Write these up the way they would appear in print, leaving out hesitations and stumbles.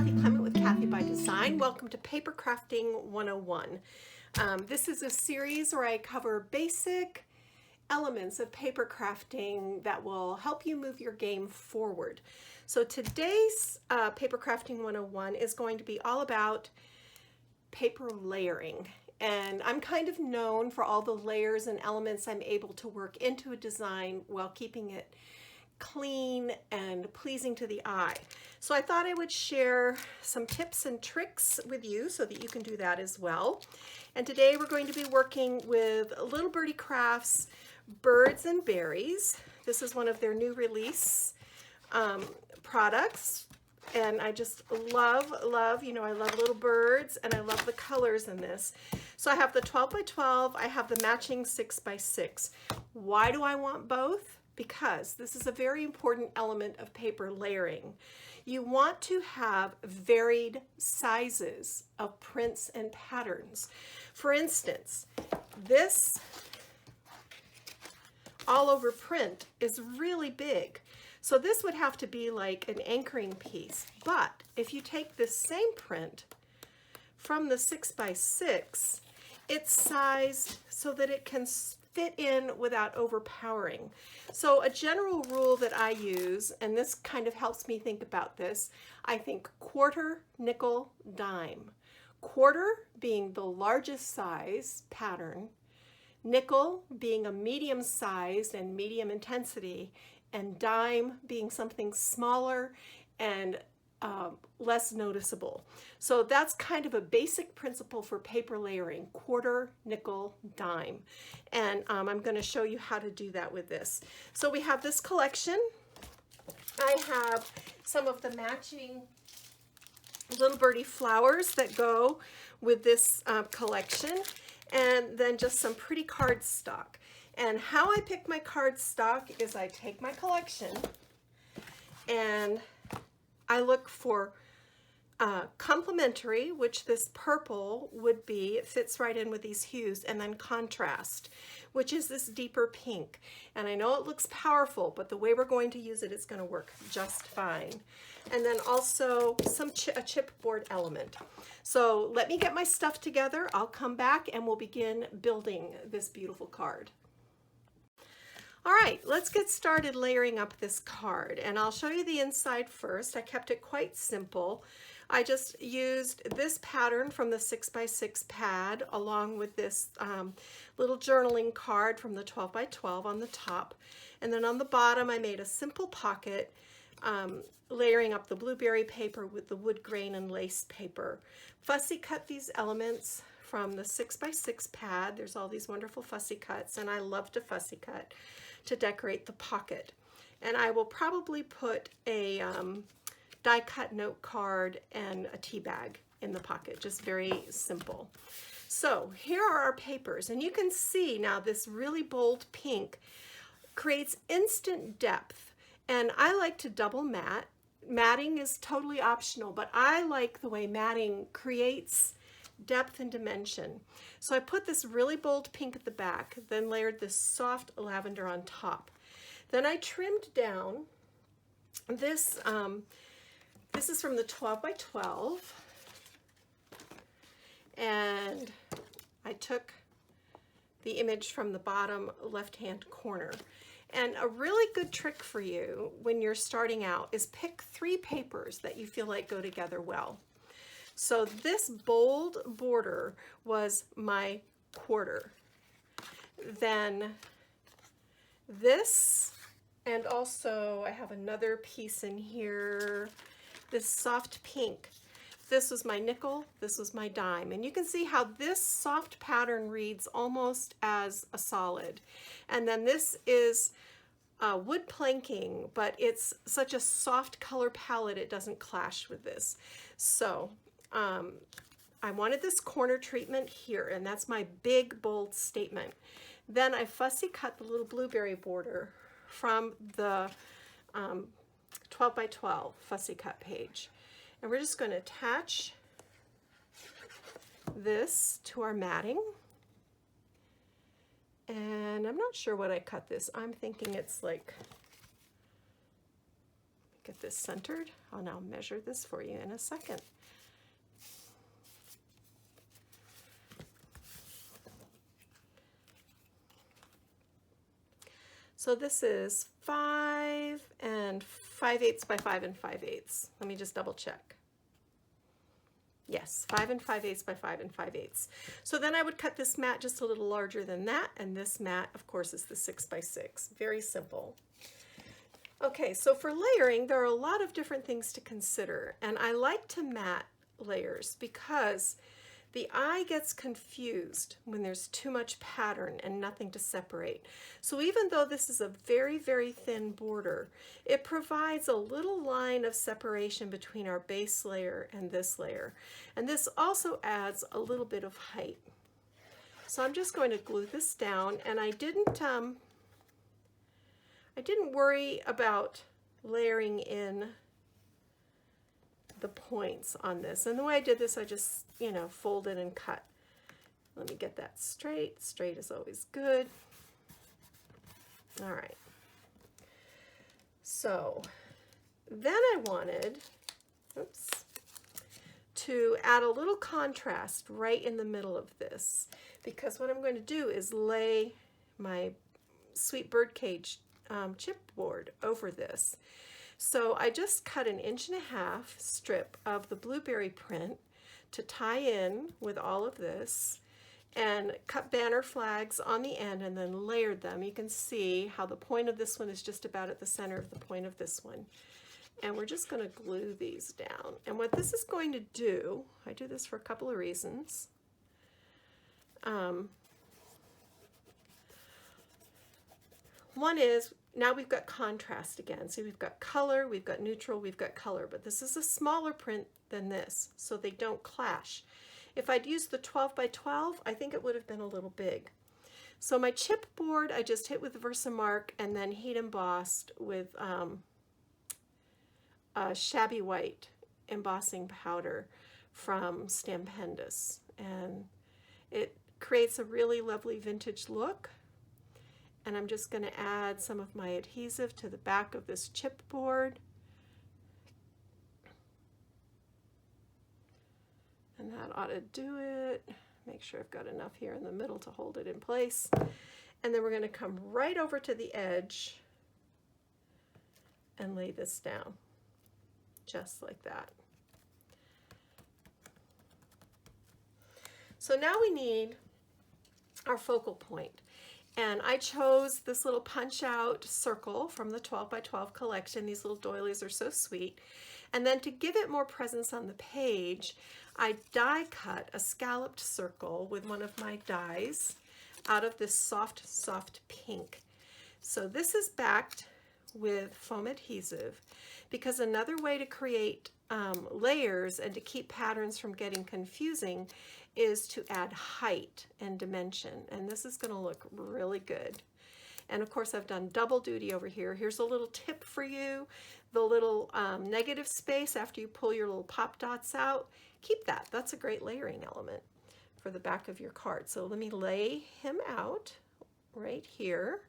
Kathy Clement with Kathy by Design. Welcome to Papercrafting 101. This is a series where I cover basic elements of papercrafting that will help you move your game forward. So today's Papercrafting 101 is going to be all about paper layering. And I'm kind of known for all the layers and elements I'm able to work into a design while keeping it clean and pleasing to the eye. So I thought I would share some tips and tricks with you so that you can do that as well. And today we're going to be working with Little Birdie Crafts Birds and Berries. This is one of their new release products. And I just love, I love little birds and I love the colors in this. So I have the 12 by 12, I have the matching 6 by 6. Why do I want both? Because this is a very important element of paper layering. You want to have varied sizes of prints and patterns. For instance, this all over print is really big. So this would have to be like an anchoring piece. But if you take this same print from the 6 by 6, it's sized so that it can fit in without overpowering. So a general rule that I use, and this kind of helps me think about this, I think quarter, nickel, dime. Quarter being the largest size pattern, nickel being a medium sized and medium intensity, and dime being something smaller and less noticeable. So that's kind of a basic principle for paper layering: quarter, nickel, dime. And I'm going to show you how to do that with this. So we have this collection. I have some of the matching Little Birdie flowers that go with this collection, and then just some pretty cardstock. And how I pick my cardstock is I take my collection and I look for complementary, which this purple would be. It fits right in with these hues, and then contrast, which is this deeper pink. And I know it looks powerful, but the way we're going to use it, it's going to work just fine. And then also a chipboard element. So let me get my stuff together. I'll come back and we'll begin building this beautiful card. All right, let's get started layering up this card, and I'll show you the inside first. I kept it quite simple. I just used this pattern from the 6 by 6 pad along with this little journaling card from the 12 by 12 on the top. And then on the bottom I made a simple pocket, layering up the blueberry paper with the wood grain and lace paper. Fussy cut these elements from the 6 by 6 pad. There's all these wonderful fussy cuts, and I love to fussy cut to decorate the pocket. And I will probably put a die cut note card and a tea bag in the pocket, just very simple. So here are our papers, and you can see now this really bold pink creates instant depth. And I like to double mat. Matting is totally optional, but I like the way matting creates depth and dimension. So I put this really bold pink at the back, then layered this soft lavender on top. Then I trimmed down this. This is from the 12 by 12, and I took the image from the bottom left-hand corner. And a really good trick for you when you're starting out is pick 3 papers that you feel like go together well. So this bold border was my quarter. Then this, and also I have another piece in here, this soft pink. This was my nickel, this was my dime. And you can see how this soft pattern reads almost as a solid. And then this is wood planking, but it's such a soft color palette it doesn't clash with this. So I wanted this corner treatment here, and that's my big bold statement. Then I fussy cut the little blueberry border from the 12 by 12 fussy cut page. And we're just going to attach this to our matting. And I'm not sure what I cut this. I'm thinking it's like get this centered. I'll now measure this for you in a second. So this is 5 5/8 by 5 5/8. Let me just double check. Yes, 5 5/8 by 5 5/8. So then I would cut this mat just a little larger than that, and this mat, of course, is the 6 by 6. Very simple. Okay, so for layering, there are a lot of different things to consider, and I like to mat layers because the eye gets confused when there's too much pattern and nothing to separate. So even though this is a very, very thin border, it provides a little line of separation between our base layer and this layer. And this also adds a little bit of height. So I'm just going to glue this down, and I didn't worry about layering in the points on this. And the way I did this, I just, folded and cut. Let me get that straight. Straight is always good. All right. So then I wanted, to add a little contrast right in the middle of this, because what I'm going to do is lay my sweet birdcage chipboard over this. So I just cut 1.5 inch strip of the blueberry print to tie in with all of this, and cut banner flags on the end and then layered them. You can see how the point of this one is just about at the center of the point of this one. And we're just going to glue these down. And what this is going to do, I do this for a couple of reasons. One is, now we've got contrast again. So we've got color, we've got neutral, we've got color, but this is a smaller print than this, so they don't clash. If I'd used the 12 by 12, I think it would have been a little big. So my chipboard, I just hit with Versamark and then heat embossed with shabby white embossing powder from Stampendous. And it creates a really lovely vintage look. And I'm just going to add some of my adhesive to the back of this chipboard. And that ought to do it. Make sure I've got enough here in the middle to hold it in place. And then we're going to come right over to the edge and lay this down, just like that. So now we need our focal point. And I chose this little punch out circle from the 12 by 12 collection. These little doilies are so sweet. And then to give it more presence on the page, I die cut a scalloped circle with one of my dies out of this soft, soft pink. So this is backed with foam adhesive, because another way to create layers and to keep patterns from getting confusing is to add height and dimension, and this is going to look really good. And of course I've done double duty over here. Here's a little tip for you. The little negative space after you pull your little pop dots out, keep that. That's a great layering element for the back of your card. So let me lay him out right here.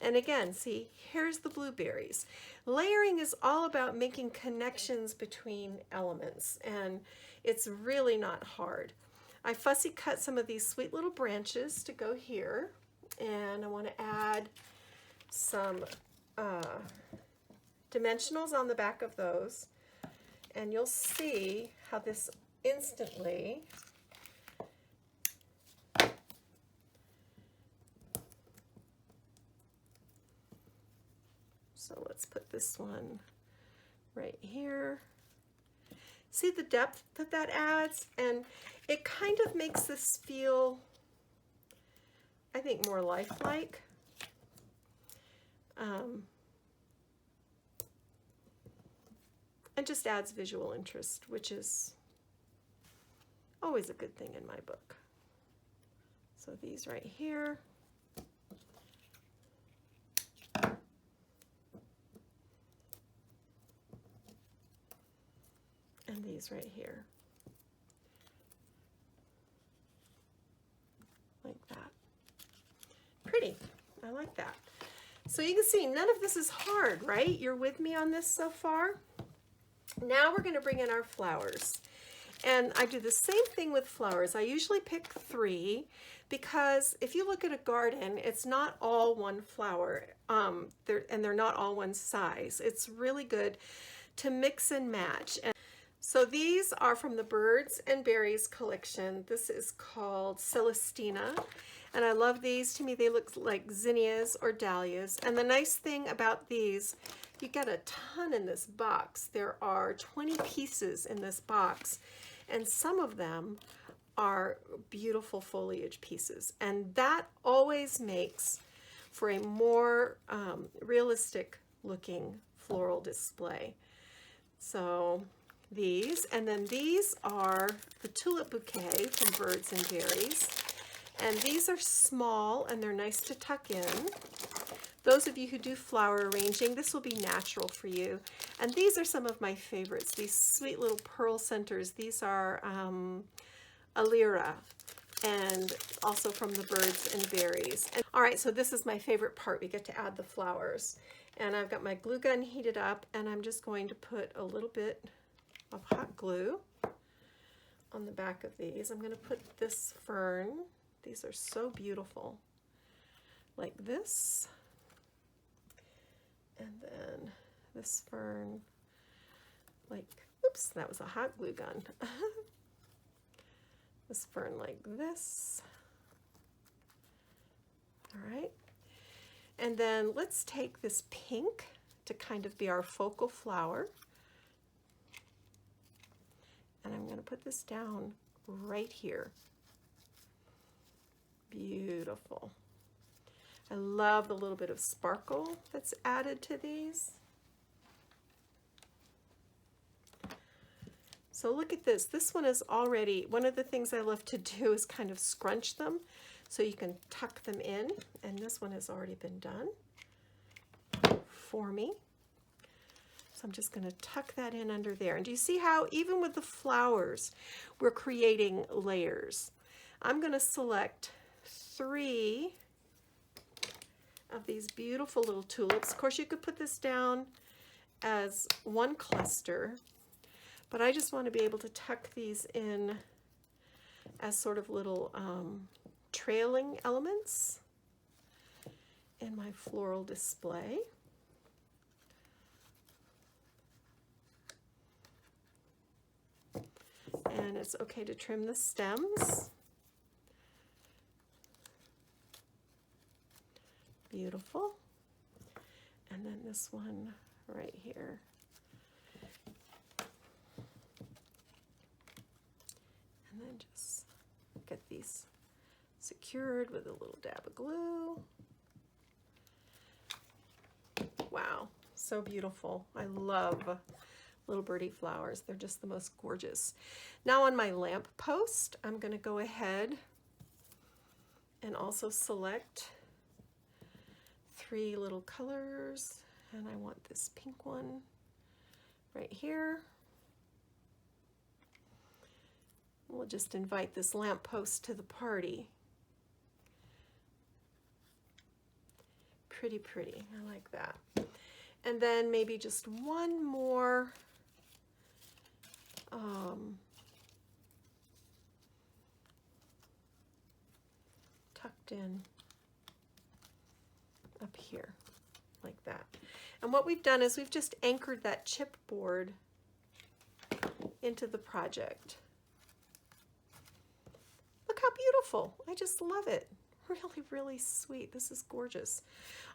And again, see, here's the blueberries. Layering is all about making connections between elements, and it's really not hard. I fussy cut some of these sweet little branches to go here, and I want to add some dimensionals on the back of those, and you'll see how this instantly so let's put this one right here. See the depth that that adds, and it kind of makes this feel, I think, more lifelike. And just adds visual interest, which is always a good thing in my book. So these right here. And these right here. Like that. Pretty. I like that. So you can see none of this is hard, right? You're with me on this so far? Now we're going to bring in our flowers. And I do the same thing with flowers. I usually pick 3 because if you look at a garden, it's not all one flower, and they're not all one size. It's really good to mix and match. And so these are from the Birds and Berries collection. This is called Celestina. And I love these. To me, they look like zinnias or dahlias. And the nice thing about these, you get a ton in this box. There are 20 pieces in this box. And some of them are beautiful foliage pieces. And that always makes for a more realistic looking floral display. So these, and then these are the tulip bouquet from Birds and Berries. And these are small and they're nice to tuck in. Those of you who do flower arranging, this will be natural for you. And these are some of my favorites, these sweet little pearl centers. These are Alira, and also from the Birds and Berries. And, all right, so this is my favorite part. We get to add the flowers. And I've got my glue gun heated up, and I'm just going to put a little bit of hot glue on the back of these. I'm going to put this fern. These are so beautiful. Like this. And then this fern, like, oops, that was a hot glue gun. This fern like this. All right. And then let's take this pink to kind of be our focal flower. And I'm going to put this down right here. Beautiful. I love the little bit of sparkle that's added to these. So look at this. This one is already, one of the things I love to do is kind of scrunch them so you can tuck them in. And this one has already been done for me. So I'm just going to tuck that in under there. And do you see how even with the flowers, we're creating layers? I'm going to select 3 of these beautiful little tulips. Of course, you could put this down as one cluster, but I just want to be able to tuck these in as sort of little trailing elements in my floral display. And it's okay to trim the stems. Beautiful. And then this one right here. And then just get these secured with a little dab of glue. Wow, so beautiful. I love Little Birdie flowers. They're just the most gorgeous. Now on my lamp post, I'm going to go ahead and also select 3 little colors, and I want this pink one right here. We'll just invite this lamp post to the party. Pretty, pretty. I like that. And then maybe just one more tucked in up here like that. And what we've done is we've just anchored that chipboard into the project. Look how beautiful. I just love it. Really, really sweet. This is gorgeous.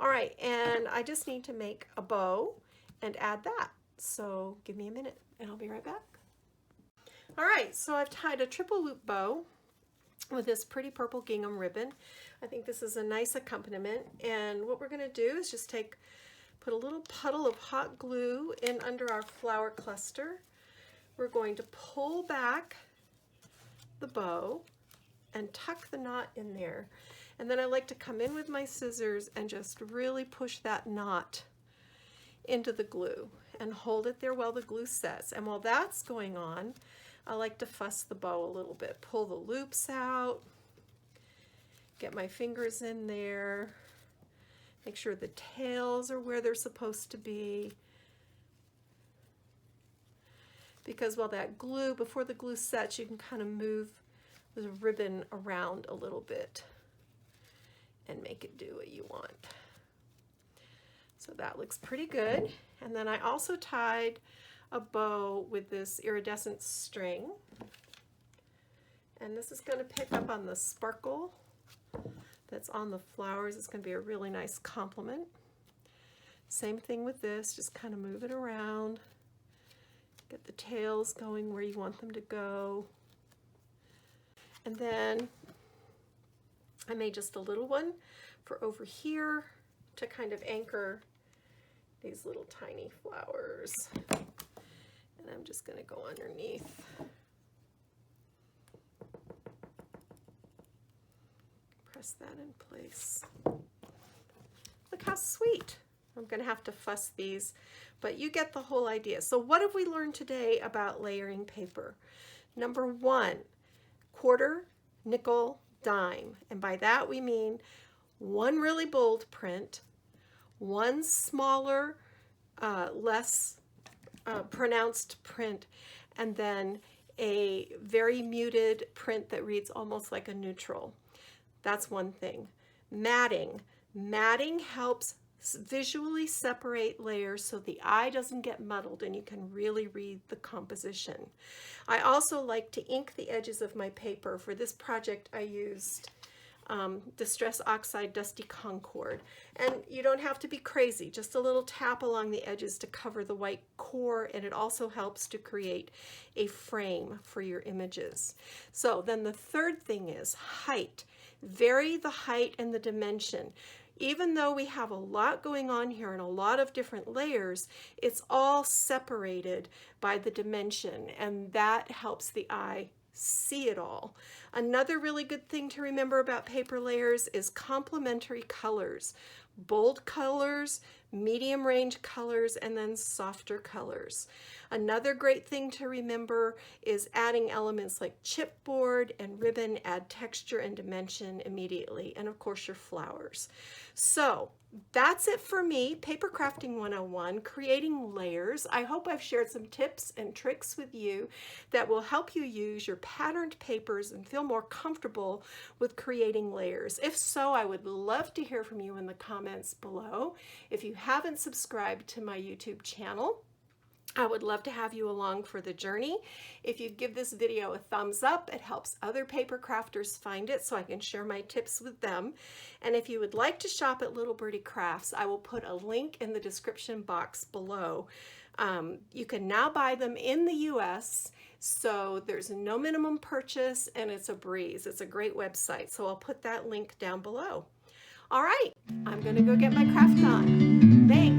All right, and I just need to make a bow and add that. So give me a minute and I'll be right back. All right, so I've tied a triple loop bow with this pretty purple gingham ribbon. I think this is a nice accompaniment. And what we're going to do is just put a little puddle of hot glue in under our flower cluster. We're going to pull back the bow and tuck the knot in there. And then I like to come in with my scissors and just really push that knot into the glue and hold it there while the glue sets. And while that's going on, I like to fuss the bow a little bit. Pull the loops out, get my fingers in there, Make sure the tails are where they're supposed to be. Because while that glue, before the glue sets, you can kind of move the ribbon around a little bit and make it do what you want. So that looks pretty good. And then I also tied a bow with this iridescent string. And this is going to pick up on the sparkle that's on the flowers. It's going to be a really nice complement. Same thing with this, just kind of move it around. Get the tails going where you want them to go. And then I made just a little one for over here to kind of anchor these little tiny flowers. And I'm just going to go underneath. Press that in place. Look how sweet. I'm going to have to fuss these, but you get the whole idea. So what have we learned today about layering paper? Number one, quarter, nickel, dime. And by that we mean one really bold print, one smaller, less pronounced print, and then a very muted print that reads almost like a neutral. That's one thing. Matting. Matting helps visually separate layers so the eye doesn't get muddled and you can really read the composition. I also like to ink the edges of my paper. For this project I used Distress Oxide Dusty Concord. And you don't have to be crazy, just a little tap along the edges to cover the white core, and it also helps to create a frame for your images. So then the third thing is height. Vary the height and the dimension. Even though we have a lot going on here and a lot of different layers, it's all separated by the dimension, and that helps the eye see it all. Another really good thing to remember about paper layers is complementary colors. Bold colors, medium range colors, and then softer colors. Another great thing to remember is adding elements like chipboard and ribbon add texture and dimension immediately, and of course your flowers. So that's it for me, Paper Crafting 101, creating layers. I hope I've shared some tips and tricks with you that will help you use your patterned papers and feel more comfortable with creating layers. If so, I would love to hear from you in the comments below. If you haven't subscribed to my YouTube channel, I would love to have you along for the journey. If you give this video a thumbs up, it helps other paper crafters find it so I can share my tips with them. And if you would like to shop at Little Birdie Crafts, I will put a link in the description box below. You can now buy them in the US, so there's no minimum purchase and it's a breeze. It's a great website, so I'll put that link down below. All right, I'm gonna go get my craft on. Thanks.